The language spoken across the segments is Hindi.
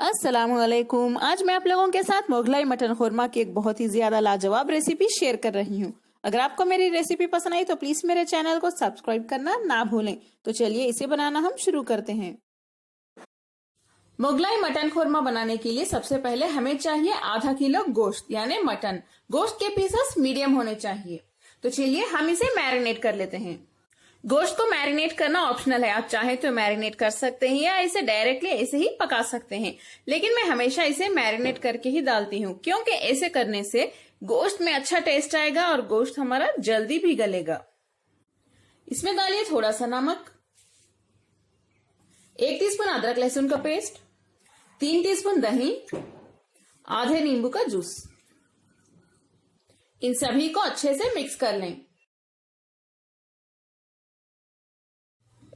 अस्सलामुअलैकुम। आज मैं आप लोगों के साथ मोगलाई मटन खुरमा की एक बहुत ही ज्यादा लाजवाब रेसिपी शेयर कर रही हूँ। अगर आपको मेरी रेसिपी पसंद आई तो प्लीज मेरे चैनल को सब्सक्राइब करना ना भूलें। तो चलिए इसे बनाना हम शुरू करते हैं। मोगलाई मटन खुरमा बनाने के लिए सबसे पहले हमें चाहिए आधा किलो गोश्त यानी मटन। गोश्त के पीसेस मीडियम होने चाहिए। तो चलिए हम इसे मैरिनेट कर लेते हैं। गोश्त को मैरिनेट करना ऑप्शनल है, आप चाहे तो मैरिनेट कर सकते हैं या इसे डायरेक्टली ऐसे ही पका सकते हैं, लेकिन मैं हमेशा इसे मैरिनेट करके ही डालती हूँ क्योंकि ऐसे करने से गोश्त में अच्छा टेस्ट आएगा और गोश्त हमारा जल्दी भी गलेगा। इसमें डालिए थोड़ा सा नमक, 1 टीस्पून अदरक लहसुन का पेस्ट, 3 टीस्पून दही, आधे नींबू का जूस। इन सभी को अच्छे से मिक्स कर लें।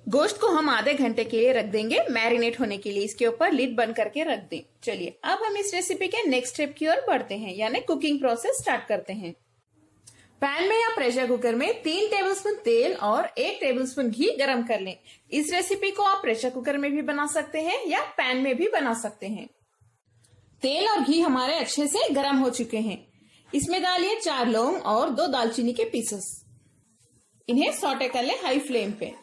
गोश्त को हम आधे घंटे के लिए रख देंगे मैरिनेट होने के लिए। इसके ऊपर लिड बंद करके रख दें। चलिए अब हम इस रेसिपी के नेक्स्ट स्टेप की ओर बढ़ते हैं, यानी कुकिंग प्रोसेस स्टार्ट करते हैं। पैन में या प्रेशर कुकर में 3 टेबलस्पून तेल और 1 टेबलस्पून घी गरम कर लें। इस रेसिपी को आप प्रेशर कुकर में भी बना सकते हैं या पैन में भी बना सकते हैं। तेल और घी हमारे अच्छे से गरम हो चुके हैं। इसमें डालिए 4 लौंग और 2 दालचीनी के पीसेस। इन्हें सौटे कर ले हाई फ्लेम पे।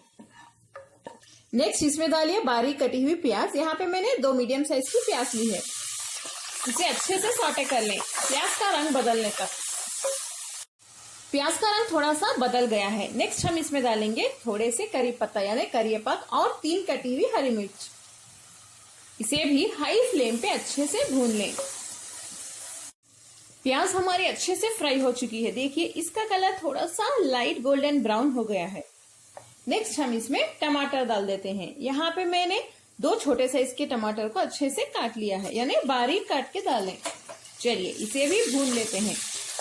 नेक्स्ट इसमें डालिए बारीक कटी हुई प्याज। यहाँ पे मैंने 2 मीडियम साइज की प्याज ली है। इसे अच्छे से सौटे कर लें प्याज का रंग बदलने तक। प्याज का रंग थोड़ा सा बदल गया है। नेक्स्ट हम इसमें डालेंगे थोड़े से करी पत्ता यानी करिएपत्ता और 3 कटी हुई हरी मिर्च। इसे भी हाई फ्लेम पे अच्छे से भून लें। प्याज हमारी अच्छे से फ्राई हो चुकी है। देखिए इसका कलर थोड़ा सा लाइट गोल्डन ब्राउन हो गया है। नेक्स्ट हम इसमें टमाटर डाल देते हैं। यहाँ पे मैंने 2 छोटे साइज के टमाटर को अच्छे से काट लिया है, यानी बारीक काट के डालें। चलिए इसे भी भून लेते हैं।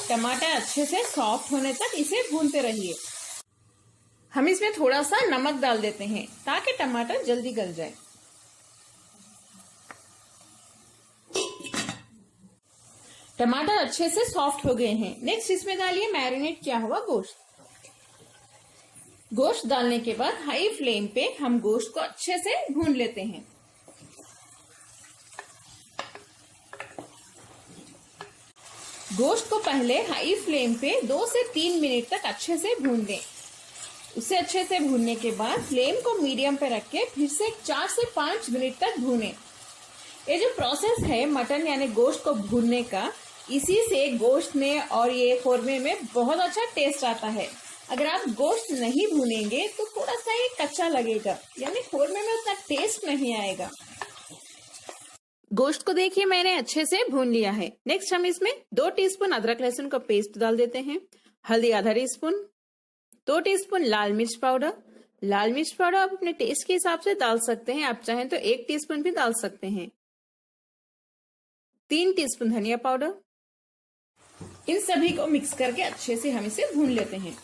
टमाटर अच्छे से सॉफ्ट होने तक इसे भूनते रहिए। हम इसमें थोड़ा सा नमक डाल देते हैं ताकि टमाटर जल्दी गल जाए। टमाटर अच्छे से सॉफ्ट हो गए हैं। नेक्स्ट इसमें डालिए मैरिनेट किया हुआ गोश्त। गोश्त डालने के बाद हाई फ्लेम पे हम गोश्त को अच्छे से भून लेते हैं। गोश्त को पहले हाई फ्लेम पे 2 से 3 मिनट तक अच्छे से भून दें। उसे अच्छे से भूनने के बाद फ्लेम को मीडियम पे रख के फिर से 4 से 5 मिनट तक भूनें। ये जो प्रोसेस है मटन यानी गोश्त को भूनने का, इसी से गोश्त में और ये खुरमे में बहुत अच्छा टेस्ट आता है। अगर आप गोश्त नहीं भूनेंगे तो थोड़ा सा ये कच्चा लगेगा, यानी खुरमे में उतना टेस्ट नहीं आएगा। गोश्त को देखिए मैंने अच्छे से भून लिया है। नेक्स्ट हम इसमें 2 टीस्पून अदरक लहसुन का पेस्ट डाल देते हैं। हल्दी आधा टीस्पून, 2 टीस्पून लाल मिर्च पाउडर। लाल मिर्च पाउडर आप अपने टेस्ट के हिसाब से डाल सकते हैं, आप चाहें तो 1 टीस्पून भी डाल सकते हैं। 3 टीस्पून धनिया पाउडर। इन सभी को मिक्स करके अच्छे से हम इसे भून लेते हैं।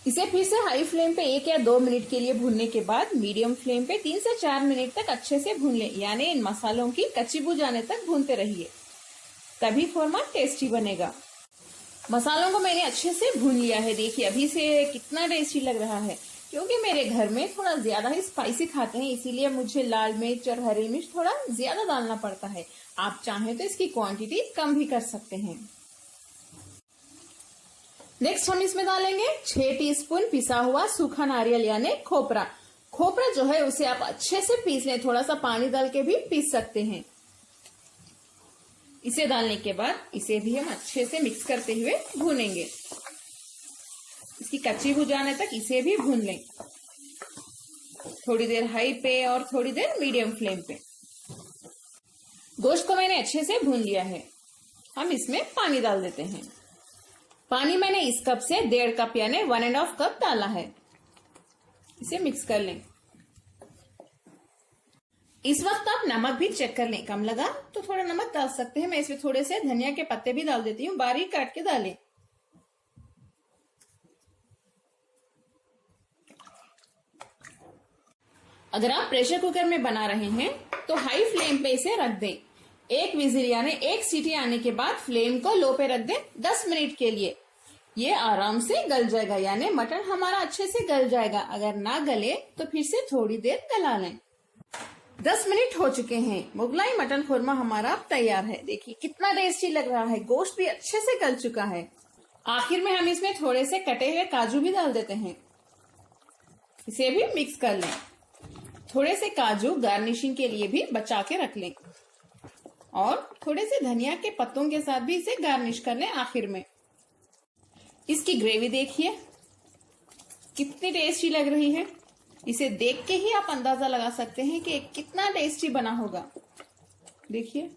इसे फिर से हाई फ्लेम पे 1 या 2 मिनट के लिए भूनने के बाद मीडियम फ्लेम पे 3 से 4 मिनट तक अच्छे से भून लें, यानी इन मसालों की कच्ची बू जाने तक भूनते रहिए, तभी खुरमा टेस्टी बनेगा। मसालों को मैंने अच्छे से भून लिया है। देखिए अभी से कितना टेस्टी लग रहा है। क्योंकि मेरे घर में थोड़ा ज्यादा ही स्पाइसी खाते हैं, इसीलिए मुझे लाल मिर्च और हरी मिर्च थोड़ा ज्यादा डालना पड़ता है। आप चाहें तो इसकी क्वांटिटी कम भी कर सकते हैं। नेक्स्ट हम इसमें डालेंगे 6 टीस्पून पिसा हुआ सूखा नारियल यानी खोपरा। खोपरा जो है उसे आप अच्छे से पीस लें, थोड़ा सा पानी डाल के भी पीस सकते हैं। इसे डालने के बाद इसे भी हम अच्छे से मिक्स करते हुए भूनेंगे। इसकी कच्ची बू जाने तक इसे भी भून लें, थोड़ी देर हाई पे और थोड़ी देर मीडियम फ्लेम पे। गोश्त को मैंने अच्छे से भून लिया है। हम इसमें पानी डाल देते हैं। पानी मैंने इस कप से 1.5 कप यानी 1.5 कप डाला है। इसे मिक्स कर लें। इस वक्त आप नमक भी चेक कर लें, कम लगा तो थोड़ा नमक डाल सकते हैं। मैं इसमें थोड़े से धनिया के पत्ते भी डाल देती हूँ, बारीक काट के डालें। अगर आप प्रेशर कुकर में बना रहे हैं तो हाई फ्लेम पे इसे रख दें। 1 विजिल यानी 1 सीटी आने के बाद फ्लेम को लो पे रख दें 10 मिनट के लिए। ये आराम से गल जाएगा, यानी मटन हमारा अच्छे से गल जाएगा। अगर ना गले तो फिर से थोड़ी देर गला लें। 10 मिनट हो चुके हैं। मुगलाई मटन खुरमा हमारा अब तैयार है। देखिए कितना टेस्टी लग रहा है, गोश्त भी अच्छे से गल चुका है। आखिर में हम इसमें थोड़े से कटे हुए काजू भी डाल देते हैं। इसे भी मिक्स कर लें। थोड़े से काजू गार्निशिंग के लिए भी बचा के रख लें और थोड़े से धनिया के पत्तों के साथ भी इसे गार्निश कर लें आखिर में। इसकी ग्रेवी देखिए कितनी टेस्टी लग रही है। इसे देख के ही आप अंदाजा लगा सकते हैं कि कितना टेस्टी बना होगा। देखिए,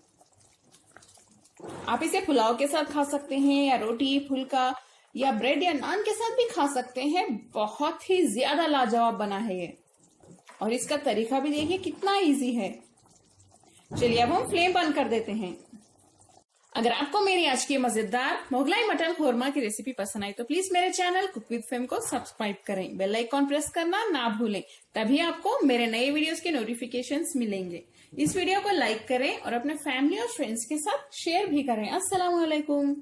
आप इसे पुलाव के साथ खा सकते हैं या रोटी, फुल्का या ब्रेड या नान के साथ भी खा सकते हैं। बहुत ही ज्यादा लाजवाब बना है ये, और इसका तरीका भी देखिए कितना इजी है। चलिए अब हम फ्लेम बंद कर देते हैं। अगर आपको मेरी आज की मजेदार मुगलाई मटन खुरमा की रेसिपी पसंद आई तो प्लीज मेरे चैनल कुक विद फेम को सब्सक्राइब करें। बेल आइकॉन प्रेस करना ना भूलें, तभी आपको मेरे नए वीडियोस के नोटिफिकेशंस मिलेंगे। इस वीडियो को लाइक करें और अपने फैमिली और फ्रेंड्स के साथ शेयर भी करें। अस्सलाम वालेकुम।